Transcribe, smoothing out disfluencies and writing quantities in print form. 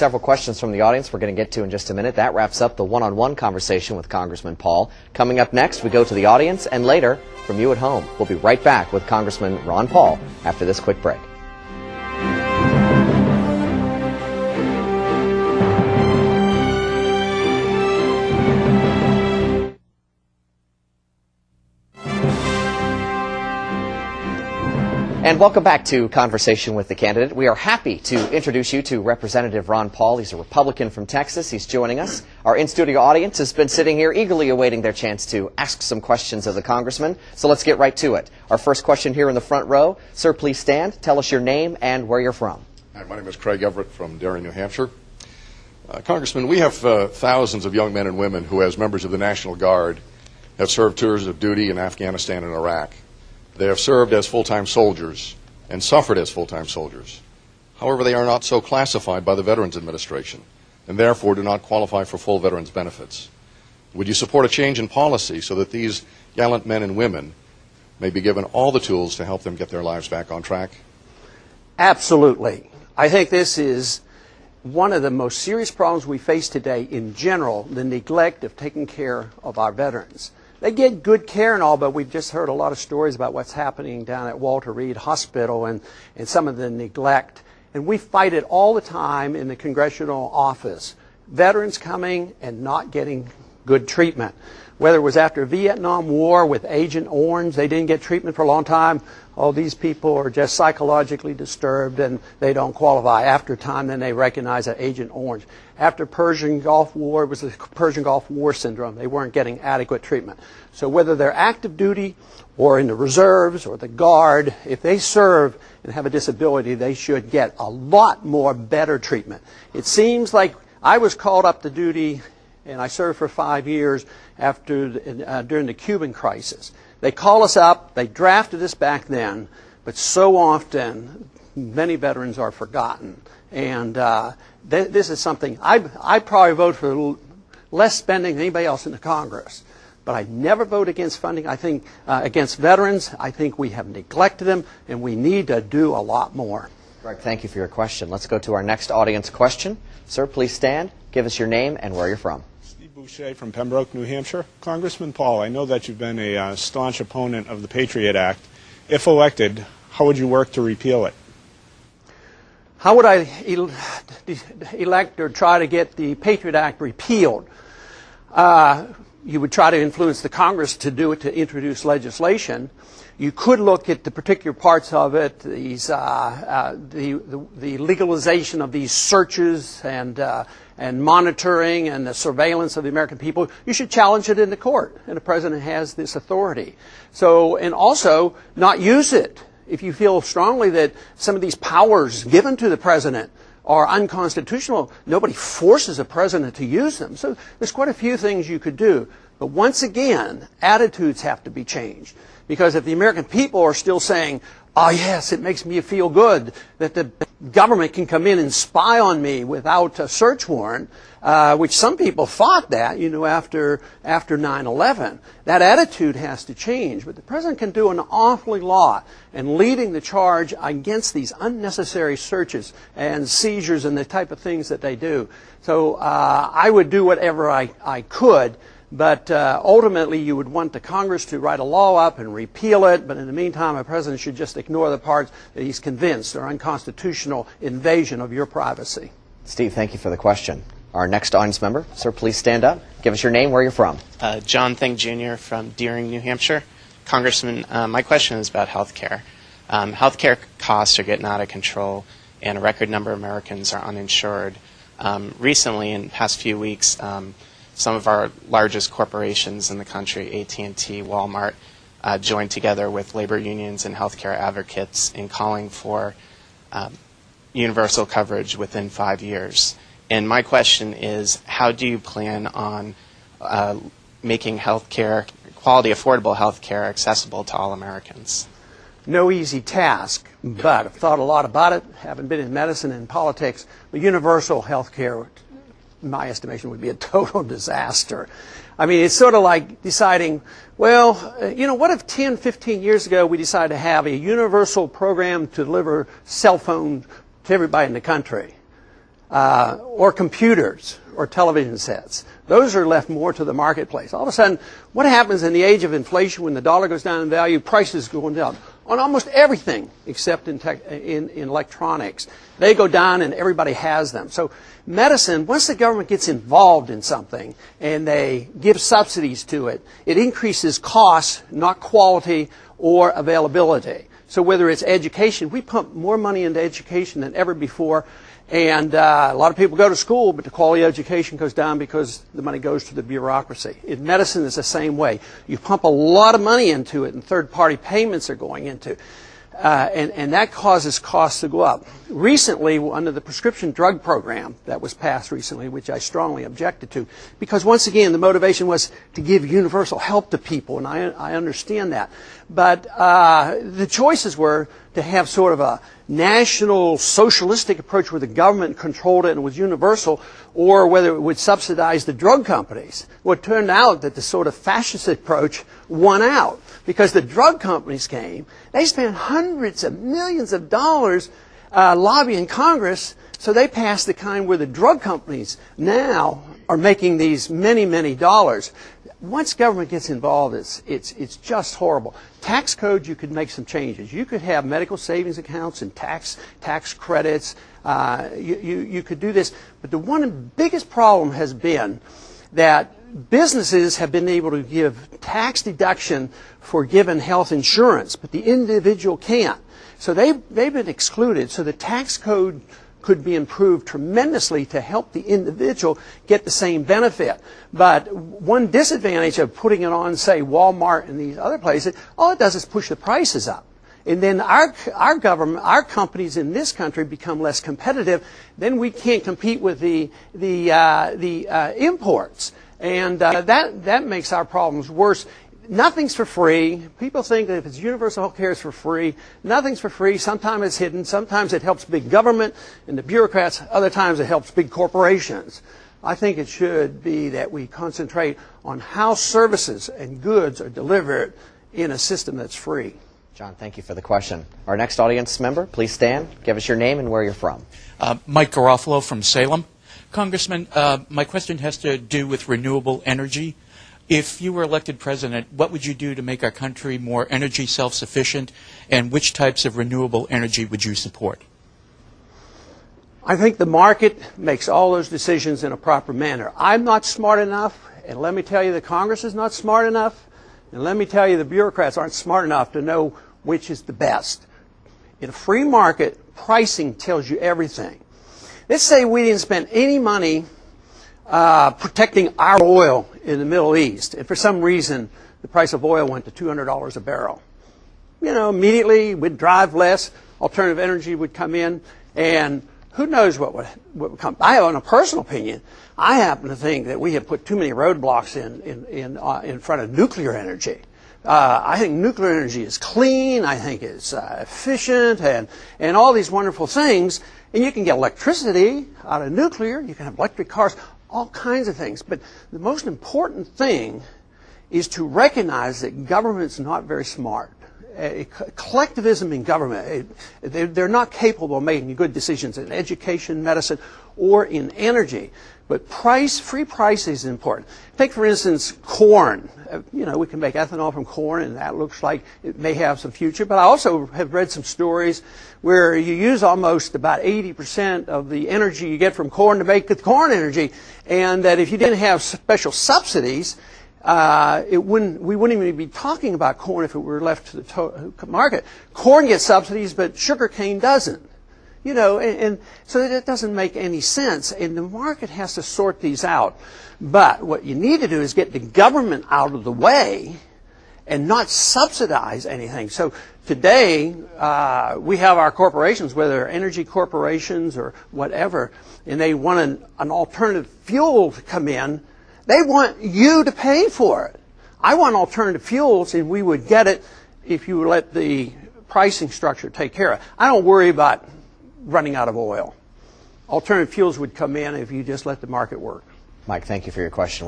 several questions from the audience we're going to get to in just a minute. That wraps up the one-on-one conversation with Congressman Paul. Coming up next, we go to the audience, and later, from you at home. We'll be right back with Congressman Ron Paul after this quick break. And welcome back to Conversation with the Candidate. We are happy to introduce you to Representative Ron Paul. He's a Republican from Texas. He's joining us. Our in-studio audience has been sitting here eagerly awaiting their chance to ask some questions of the Congressman. So let's get right to it. Our first question here in the front row. Sir, please stand. Tell us your name and where you're from. Hi, my name is Craig Everett from Darien, New Hampshire. Congressman, we have thousands of young men and women who, as members of the National Guard, have served tours of duty in Afghanistan and Iraq. They have served as full-time soldiers and suffered as full-time soldiers. However, they are not so classified by the Veterans Administration and therefore do not qualify for full veterans benefits. Would you support a change in policy so that these gallant men and women may be given all the tools to help them get their lives back on track? Absolutely. I think this is one of the most serious problems we face today in general, the neglect of taking care of our veterans. They get good care and all, but we've just heard a lot of stories about what's happening down at Walter Reed Hospital and some of the neglect. And we fight it all the time in the congressional office. Veterans coming and not getting good treatment. Whether it was after Vietnam War with Agent Orange, they didn't get treatment for a long time. Oh, these people are just psychologically disturbed and they don't qualify. After time, then they recognize that Agent Orange. After Persian Gulf War, it was the Persian Gulf War syndrome. They weren't getting adequate treatment. So whether they're active duty or in the reserves or the Guard, if they serve and have a disability, they should get a lot more better treatment. It seems like I was called up to duty and I served for 5 years during the Cuban crisis. They call us up, they drafted us back then, but so often many veterans are forgotten. And this is something, I probably vote for less spending than anybody else in the Congress. But I never vote against funding. I think against veterans, I think we have neglected them and we need to do a lot more. Greg, thank you for your question. Let's go to our next audience question. Sir, please stand. Give us your name and where you're from. Boucher from Pembroke, New Hampshire. Congressman Paul, I know that you've been a staunch opponent of the Patriot Act. If elected, how would you work to repeal it? How would I elect or try to get the Patriot Act repealed? You would try to influence the Congress to do it, to introduce legislation. You could look at the particular parts of it, these, the legalization of these searches and monitoring and the surveillance of the American people. You should challenge it in the court, and the president has this authority. So, and also not use it. If you feel strongly that some of these powers given to the president are unconstitutional, nobody forces a president to use them. So there's quite a few things you could do. But once again, attitudes have to be changed. Because if the American people are still saying, oh yes, it makes me feel good that the government can come in and spy on me without a search warrant, which some people thought that, after 9/11. That attitude has to change. But the president can do an awfully lot in leading the charge against these unnecessary searches and seizures and the type of things that they do. So I would do whatever I could. But ultimately, you would want the Congress to write a law up and repeal it. But in the meantime, a president should just ignore the parts that he's convinced are unconstitutional invasion of your privacy. Steve, thank you for the question. Our next audience member, sir, please stand up. Give us your name, where you're from. John Thing Jr. from Deering, New Hampshire. Congressman, my question is about health care. Health care costs are getting out of control, and a record number of Americans are uninsured. Recently, in the past few weeks, some of our largest corporations in the country, AT&T, Walmart, joined together with labor unions and healthcare advocates in calling for universal coverage within 5 years. And my question is, how do you plan on making healthcare, quality, affordable healthcare accessible to all Americans? No easy task, but I've thought a lot about it. Haven't been in medicine and politics, but universal health care, in my estimation, would be a total disaster. I mean, it's sort of like deciding, well, what if 10, 15 years ago we decided to have a universal program to deliver cell phones to everybody in the country? or computers or television sets. Those are left more to the marketplace. All of a sudden, what happens in the age of inflation when the dollar goes down in value, prices go down on almost everything except in electronics. They go down and everybody has them. So medicine, once the government gets involved in something and they give subsidies to it, it increases costs, not quality or availability. So whether it's education, we pump more money into education than ever before. And a lot of people go to school, but the quality of education goes down because the money goes to the bureaucracy. In medicine, it's the same way. You pump a lot of money into it, and third-party payments are going into it. And that causes costs to go up. Recently, under the prescription drug program that was passed recently, which I strongly objected to, because once again, the motivation was to give universal help to people, and I understand that. But the choices were to have sort of a national socialistic approach where the government controlled it and was universal, or whether it would subsidize the drug companies. Well, it turned out that the sort of fascist approach won out because the drug companies came. They spent hundreds of millions of dollars lobbying Congress, so they passed the kind where the drug companies now are making these many, many dollars. Once government gets involved, it's just horrible. Tax code, you could make some changes. You could have medical savings accounts and tax credits. You could do this. But the one biggest problem has been that businesses have been able to give tax deduction for given health insurance, but the individual can't. So they've been excluded. So the tax code could be improved tremendously to help the individual get the same benefit. But one disadvantage of putting it on, say, Walmart and these other places, all it does is push the prices up. And then our government, our companies in this country become less competitive. Then we can't compete with the imports. And that makes our problems worse. Nothing's for free. People think that if it's universal health care, it's for free. Nothing's for free. Sometimes it's hidden. Sometimes it helps big government and the bureaucrats. Other times it helps big corporations. I think it should be that we concentrate on how services and goods are delivered in a system that's free. John, thank you for the question. Our next audience member, please stand. Give us your name and where you're from. Mike Garofalo from Salem. Congressman, my question has to do with renewable energy. If you were elected president, what would you do to make our country more energy self-sufficient, and which types of renewable energy would you support? I think the market makes all those decisions in a proper manner. I'm not smart enough, and let me tell you the Congress is not smart enough, and let me tell you the bureaucrats aren't smart enough to know which is the best. In a free market, pricing tells you everything. Let's say we didn't spend any money protecting our oil in the Middle East, and for some reason the price of oil went to $200 a barrel. You know, immediately we'd drive less, alternative energy would come in, and who knows what would come. I have a personal opinion. I happen to think that we have put too many roadblocks in front of nuclear energy. I think nuclear energy is clean. I think it's efficient and all these wonderful things. And you can get electricity out of nuclear. You can have electric cars, all kinds of things. But the most important thing is to recognize that government's not very smart. Collectivism in government, they're not capable of making good decisions in education, medicine, or in energy. But free price is important. Take, for instance, corn. You know, we can make ethanol from corn, and that looks like it may have some future. But I also have read some stories where you use almost about 80% of the energy you get from corn to make the corn energy, and that if you didn't have special subsidies, we wouldn't even be talking about corn if it were left to the market. Corn gets subsidies, but sugarcane doesn't. You know, and so it doesn't make any sense, and the market has to sort these out. But what you need to do is get the government out of the way and not subsidize anything. So today, we have our corporations, whether they're energy corporations or whatever, and they want an alternative fuel to come in. They want you to pay for it. I want alternative fuels, and we would get it if you would let the pricing structure take care of it. I don't worry about running out of oil. Alternative fuels would come in if you just let the market work. Mike, thank you for your question.